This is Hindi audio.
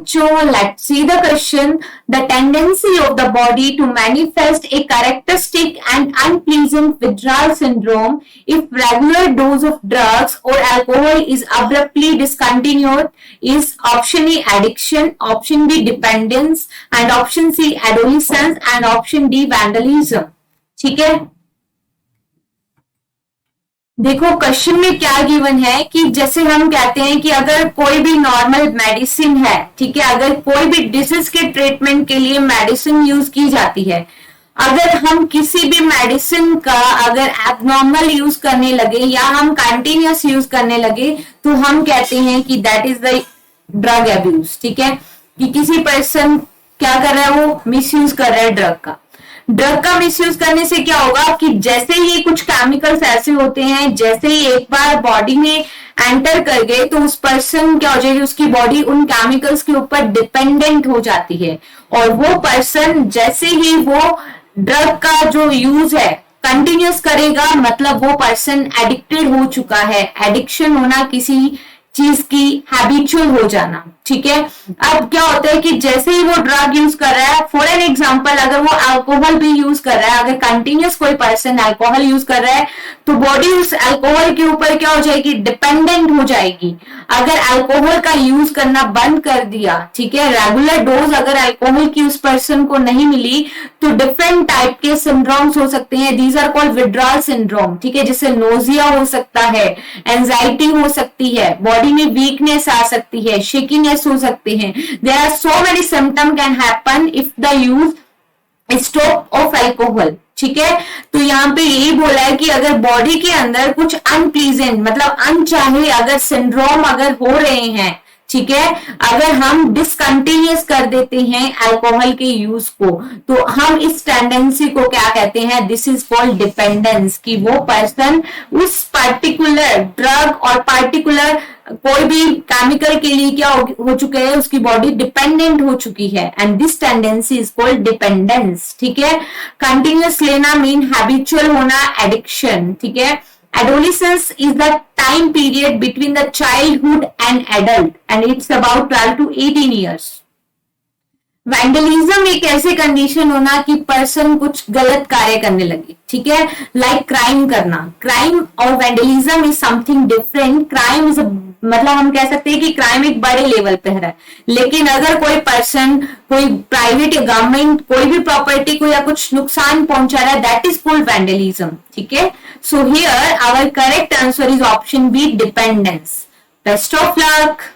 बच्चों, let's see the question. The tendency of the body to manifest a characteristic and unpleasant withdrawal syndrome if regular dose of drugs or alcohol is abruptly discontinued is option A addiction, option B dependence, and option C adolescence, and option D vandalism. ठीक है, देखो क्वेश्चन में क्या गिवन है कि जैसे हम कहते हैं कि अगर कोई भी नॉर्मल मेडिसिन है, ठीक है, अगर कोई भी डिसीज के ट्रीटमेंट के लिए मेडिसिन यूज की जाती है, अगर हम किसी भी मेडिसिन का अगर एबनॉर्मल यूज करने लगे या हम कंटिन्यूअस यूज करने लगे तो हम कहते हैं कि that is the drug abuse. ठीक है, कि किसी पर्सन क्या कर रहा है, वो मिसयूज कर रहा है ड्रग का। ड्रग का मिसयूज करने से क्या होगा कि जैसे ही कुछ केमिकल्स ऐसे होते हैं, जैसे ही एक बार बॉडी में एंटर कर गए तो उस पर्सन क्या हो जाएगी, उसकी बॉडी उन केमिकल्स के ऊपर डिपेंडेंट हो जाती है, और वो पर्सन जैसे ही वो ड्रग का जो यूज है कंटिन्यूस करेगा, मतलब वो पर्सन एडिक्टेड हो चुका है। एडिक्शन होना किसी चीज की हैबिचुअल हो जाना। ठीक है, अब क्या होता है कि जैसे ही वो ड्रग यूज कर रहा है, फॉर एन एग्जांपल अगर वो अल्कोहल भी यूज कर रहा है, अगर कंटिन्यूस कोई पर्सन अल्कोहल यूज कर रहा है तो बॉडी उस अल्कोहल के ऊपर क्या हो जाएगी, डिपेंडेंट हो जाएगी। अगर अल्कोहल का यूज करना बंद कर दिया, ठीक है, रेगुलर डोज अगर अल्कोहल की उस पर्सन को नहीं मिली तो डिफरेंट टाइप के सिंड्रोम्स हो सकते हैं। These are called withdrawal syndrome. ठीक है, जिससे नोजिया हो सकता है, एंजाइटी हो सकती है, बॉडी में वीकनेस आ सकती है, शेकिनेस हो सकते हैं। There are so many symptom can happen if the use stop of alcohol. ठीक है, तो यहाँ पे यही बोला है कि अगर बॉडी के अंदर कुछ अनप्लीजेंट मतलब अनचाहे अगर सिंड्रोम अगर हो रहे हैं, ठीक है, अगर हम डिसकंटिन्यूस कर देते हैं अल्कोहल के यूज को, तो हम इस टेंडेंसी को क्या कहते हैं, दिस इज कॉल्ड डिपेंडेंस, कि वो पर्सन उस पर्टिकुलर ड्रग और पर्टिकुलर कोई भी केमिकल के लिए क्या हो चुका है, उसकी बॉडी डिपेंडेंट हो चुकी है, and this tendency is called dependence. ठीक है, कंटिन्यूस लेना मीन हैबिचुअल होना, एडिक्शन। ठीक है, adolescence is the time period between the childhood and adult and it's about 12 to 18 years. Vandalism एक ऐसे कंडीशन होना कि पर्सन कुछ गलत कार्य करने लगे, ठीक है, लाइक क्राइम करना। क्राइम और vandalism is something different. Crime is मतलब हम कह सकते हैं कि क्राइम एक बड़े लेवल पे है, लेकिन अगर कोई पर्सन कोई प्राइवेट या गवर्नमेंट कोई भी प्रॉपर्टी को या कुछ नुकसान पहुंचा रहा है, दैट इज कॉल्ड वैंडलिज्म। ठीक है, so here our correct answer is option B, dependence. Best of luck.